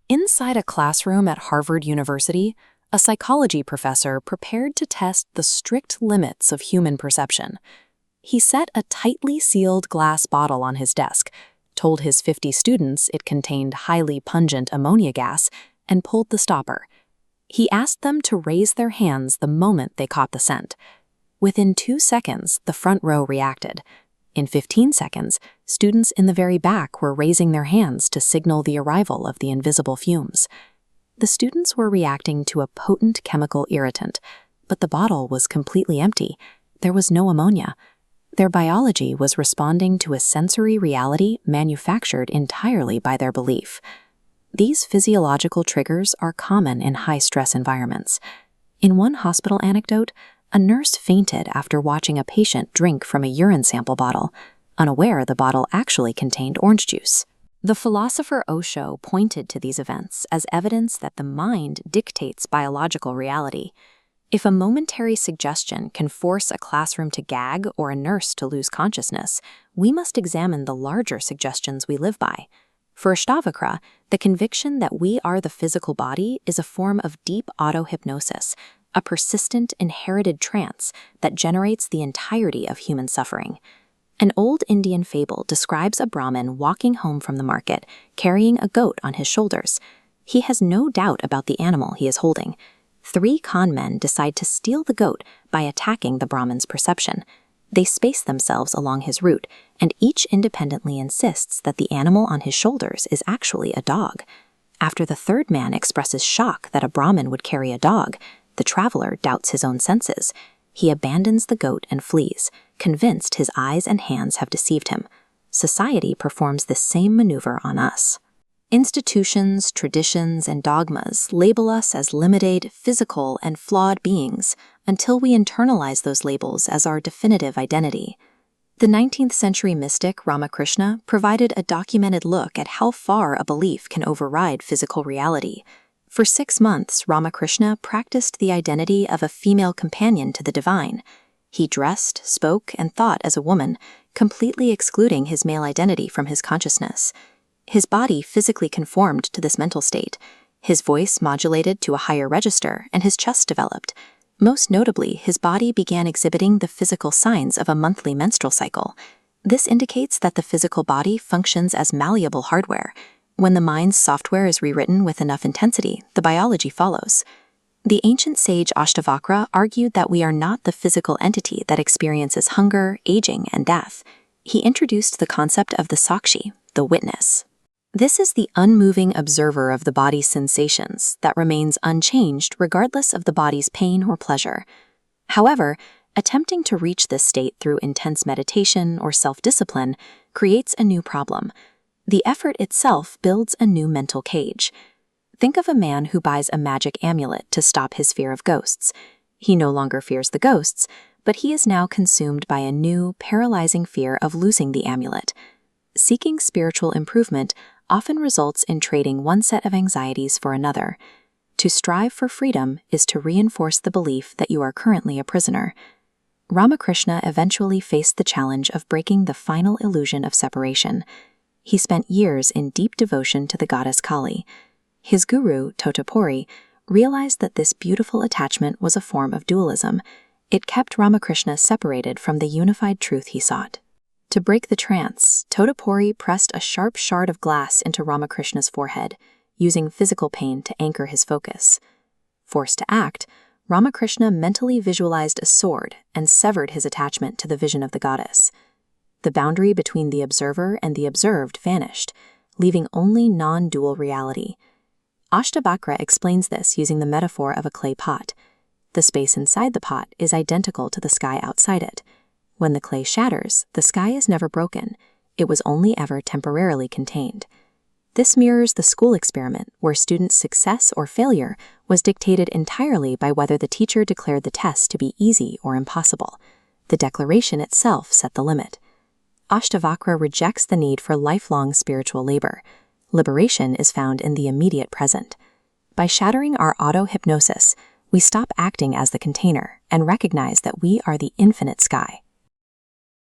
Inside a classroom at Harvard University, a psychology professor prepared to test the strict limits of human perception. He set a tightly sealed glass bottle on his desk, told his 50 students it contained highly pungent ammonia gas, and pulled the stopper. He asked them to raise their hands the moment they caught the scent. Within 2 seconds, the front row reacted. In 15 seconds, students in the very back were raising their hands to signal the arrival of the invisible fumes. The students were reacting to a potent chemical irritant, but the bottle was completely empty. There was no ammonia. Their biology was responding to a sensory reality manufactured entirely by their belief. These physiological triggers are common in high-stress environments. In one hospital anecdote, a nurse fainted after watching a patient drink from a urine sample bottle, unaware the bottle actually contained orange juice. The philosopher Osho pointed to these events as evidence that the mind dictates biological reality. If a momentary suggestion can force a classroom to gag or a nurse to lose consciousness, we must examine the larger suggestions we live by. For Ashtavakra, the conviction that we are the physical body is a form of deep auto-hypnosis, a persistent, inherited trance that generates the entirety of human suffering. An old Indian fable describes a Brahmin walking home from the market, carrying a goat on his shoulders. He has no doubt about the animal he is holding. 3 con men decide to steal the goat by attacking the Brahmin's perception. They space themselves along his route, and each independently insists that the animal on his shoulders is actually a dog. After the 3rd man expresses shock that a Brahmin would carry a dog, the traveler doubts his own senses. He abandons the goat and flees, convinced his eyes and hands have deceived him. Society performs the same maneuver on us. Institutions, traditions, and dogmas label us as limited, physical, and flawed beings until we internalize those labels as our definitive identity. The 19th century mystic Ramakrishna provided a documented look at how far a belief can override physical reality. For 6 months, Ramakrishna practiced the identity of a female companion to the divine. He dressed, spoke, and thought as a woman, completely excluding his male identity from his consciousness. His body physically conformed to this mental state. His voice modulated to a higher register, and his chest developed. Most notably, his body began exhibiting the physical signs of a monthly menstrual cycle. This indicates that the physical body functions as malleable hardware. When the mind's software is rewritten with enough intensity, the biology follows. The ancient sage Ashtavakra argued that we are not the physical entity that experiences hunger, aging, and death. He introduced the concept of the Sakshi, the witness. This is the unmoving observer of the body's sensations that remains unchanged regardless of the body's pain or pleasure. However, attempting to reach this state through intense meditation or self-discipline creates a new problem. The effort itself builds a new mental cage. Think of a man who buys a magic amulet to stop his fear of ghosts. He no longer fears the ghosts, but he is now consumed by a new, paralyzing fear of losing the amulet. Seeking spiritual improvement often results in trading one set of anxieties for another. To strive for freedom is to reinforce the belief that you are currently a prisoner. Ramakrishna eventually faced the challenge of breaking the final illusion of separation. He spent years in deep devotion to the goddess Kali. His guru, Totapuri, realized that this beautiful attachment was a form of dualism. It kept Ramakrishna separated from the unified truth he sought. To break the trance, Totapuri pressed a sharp shard of glass into Ramakrishna's forehead, using physical pain to anchor his focus. Forced to act, Ramakrishna mentally visualized a sword and severed his attachment to the vision of the goddess. The boundary between the observer and the observed vanished, leaving only non-dual reality. Ashtavakra explains this using the metaphor of a clay pot. The space inside the pot is identical to the sky outside it. When the clay shatters, the sky is never broken. It was only ever temporarily contained. This mirrors the school experiment where students' success or failure was dictated entirely by whether the teacher declared the test to be easy or impossible. The declaration itself set the limit. Ashtavakra rejects the need for lifelong spiritual labor. Liberation is found in the immediate present. By shattering our auto-hypnosis, we stop acting as the container and recognize that we are the infinite sky.